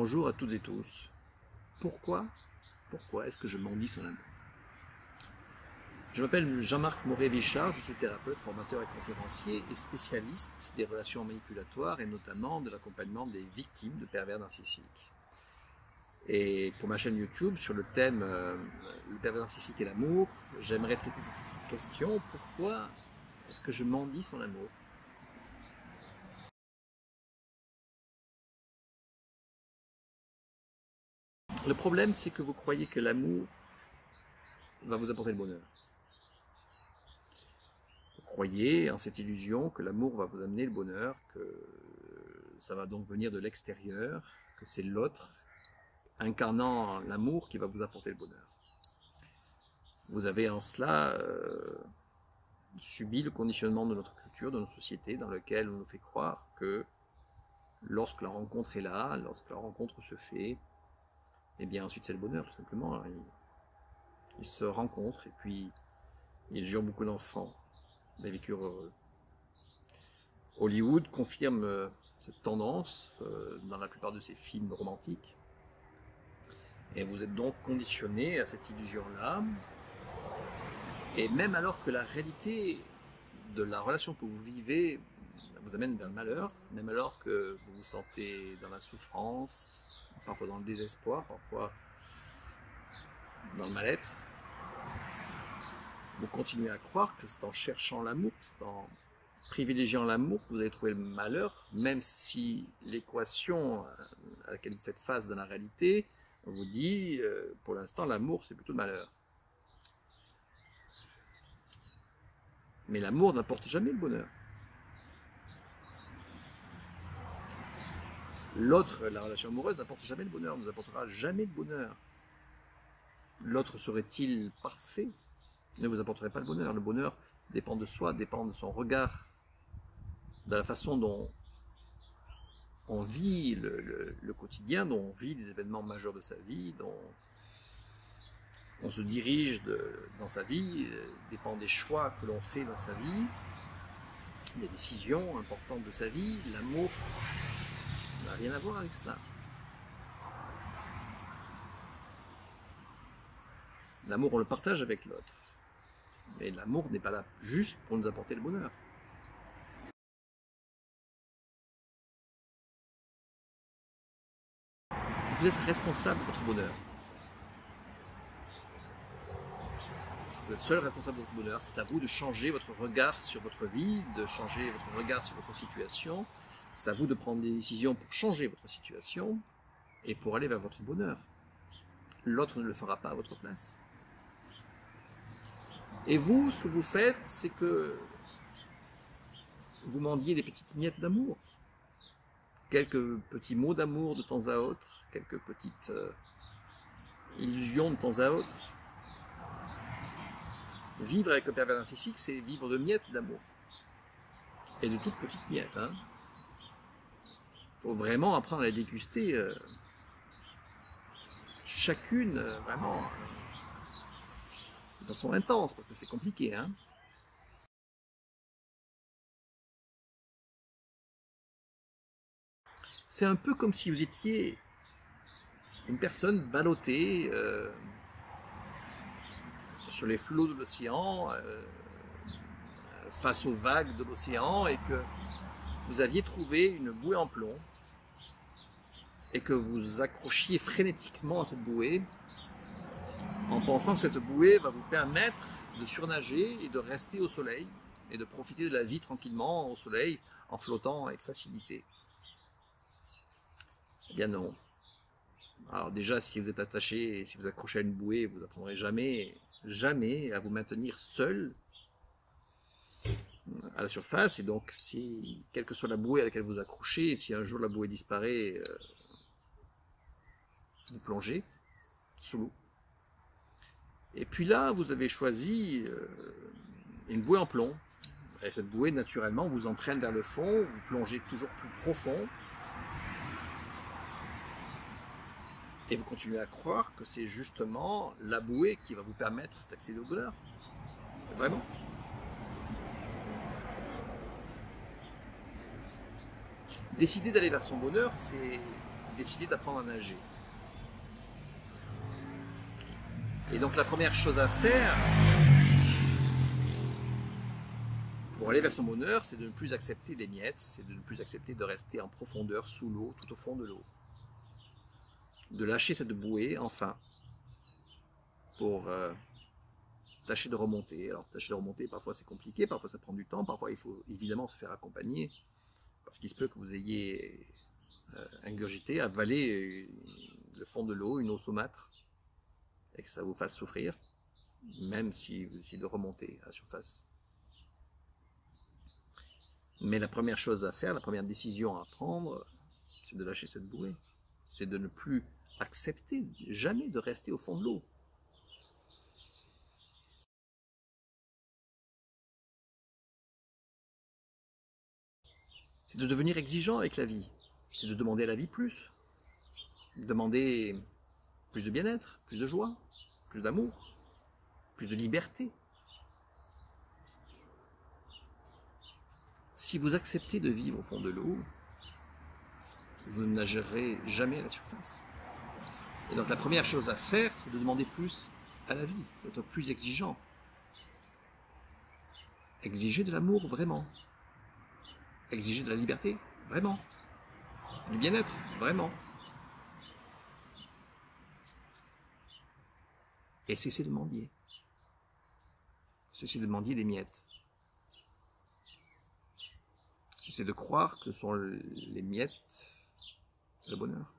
Bonjour à toutes et tous. Pourquoi est-ce que je mendie son amour? Je m'appelle Jean-Marc Moret-Vichard, je suis thérapeute, formateur et conférencier et spécialiste des relations manipulatoires et notamment de l'accompagnement des victimes de pervers narcissiques. Et pour ma chaîne YouTube, sur le thème le pervers narcissique et l'amour, j'aimerais traiter cette question: pourquoi est-ce que je mendie son amour? Le problème, c'est que vous croyez que l'amour va vous apporter le bonheur. Vous croyez en cette illusion que l'amour va vous amener le bonheur, que ça va donc venir de l'extérieur, que c'est l'autre incarnant l'amour qui va vous apporter le bonheur. Vous avez en cela subi le conditionnement de notre culture, de notre société, dans lequel on nous fait croire que lorsque la rencontre est là, lorsque la rencontre se fait, et bien ensuite c'est le bonheur tout simplement. Ils se rencontrent et puis ils eurent beaucoup d'enfants, des vécus heureux. Hollywood confirme cette tendance dans la plupart de ses films romantiques. Et vous êtes donc conditionné à cette illusion-là. Et même alors que la réalité de la relation que vous vivez vous amène vers le malheur, même alors que vous vous sentez dans la souffrance, parfois dans le désespoir, parfois dans le mal-être, vous continuez à croire que c'est en cherchant l'amour, c'est en privilégiant l'amour que vous allez trouver le malheur, même si l'équation à laquelle vous faites face dans la réalité vous dit pour l'instant l'amour c'est plutôt le malheur. Mais l'amour n'apporte jamais le bonheur. L'autre, la relation amoureuse, n'apporte jamais le bonheur, ne nous apportera jamais le bonheur. L'autre serait-il parfait? Ne vous apporterait pas le bonheur. Le bonheur dépend de soi, dépend de son regard, de la façon dont on vit le quotidien, dont on vit les événements majeurs de sa vie, dont on se dirige dans sa vie, dépend des choix que l'on fait dans sa vie, des décisions importantes de sa vie. L'amour n'a rien à voir avec cela. L'amour, on le partage avec l'autre. Mais l'amour n'est pas là juste pour nous apporter le bonheur. Vous êtes responsable de votre bonheur. Vous êtes seul responsable de votre bonheur. C'est à vous de changer votre regard sur votre vie, de changer votre regard sur votre situation. C'est à vous de prendre des décisions pour changer votre situation et pour aller vers votre bonheur. L'autre ne le fera pas à votre place. Et vous, ce que vous faites, c'est que vous mendiez des petites miettes d'amour. Quelques petits mots d'amour de temps à autre, quelques petites illusions de temps à autre. Vivre avec un pervers narcissique, c'est vivre de miettes d'amour. Et de toutes petites miettes. Il faut vraiment apprendre à les déguster. Chacune, vraiment, de façon intense, parce que c'est compliqué. C'est un peu comme si vous étiez une personne ballottée sur les flots de l'océan, face aux vagues de l'océan, et que vous aviez trouvé une bouée en plomb, et que vous accrochiez frénétiquement à cette bouée, en pensant que cette bouée va vous permettre de surnager et de rester au soleil, et de profiter de la vie tranquillement au soleil, en flottant avec facilité. Eh bien non. Alors déjà, si vous êtes attaché, si vous accrochez à une bouée, vous n'apprendrez jamais à vous maintenir seul à la surface. Et donc, si, quelle que soit la bouée à laquelle vous accrochez, si un jour la bouée disparaît, vous plongez sous l'eau. Et puis là, vous avez choisi une bouée en plomb. Et cette bouée, naturellement, vous entraîne vers le fond, vous plongez toujours plus profond. Et vous continuez à croire que c'est justement la bouée qui va vous permettre d'accéder au bonheur. Vraiment. Décider d'aller vers son bonheur, c'est décidé d'apprendre à nager. Et donc la première chose à faire pour aller vers son bonheur, c'est de ne plus accepter les miettes, c'est de ne plus accepter de rester en profondeur sous l'eau, tout au fond de l'eau. De lâcher cette bouée, enfin, pour tâcher de remonter. Alors tâcher de remonter, parfois c'est compliqué, parfois ça prend du temps, parfois il faut évidemment se faire accompagner, parce qu'il se peut que vous ayez ingurgité, avalé le fond de l'eau, une eau saumâtre, et que ça vous fasse souffrir, même si vous essayez de remonter à la surface. Mais la première chose à faire, la première décision à prendre, c'est de lâcher cette bouée. C'est de ne plus accepter jamais de rester au fond de l'eau. C'est de devenir exigeant avec la vie. C'est de demander à la vie plus. Demander plus de bien-être, plus de joie, plus d'amour, plus de liberté. Si vous acceptez de vivre au fond de l'eau, vous ne nagerez jamais à la surface. Et donc la première chose à faire, c'est de demander plus à la vie, d'être plus exigeant. Exiger de l'amour, vraiment. Exiger de la liberté, vraiment. Du bien-être, vraiment. Et cesser de mendier. Cesser de mendier les miettes. Cesser de croire que ce sont les miettes le bonheur.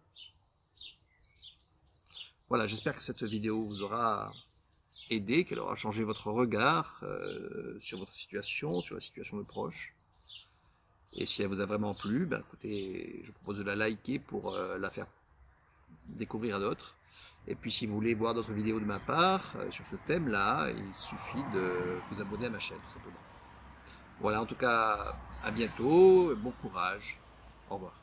Voilà, j'espère que cette vidéo vous aura aidé, qu'elle aura changé votre regard sur votre situation, sur la situation de proches. Et si elle vous a vraiment plu, ben écoutez, je vous propose de la liker pour la faire découvrir à d'autres. Et puis si vous voulez voir d'autres vidéos de ma part sur ce thème-là, il suffit de vous abonner à ma chaîne, tout simplement. Voilà, en tout cas, à bientôt, bon courage, au revoir.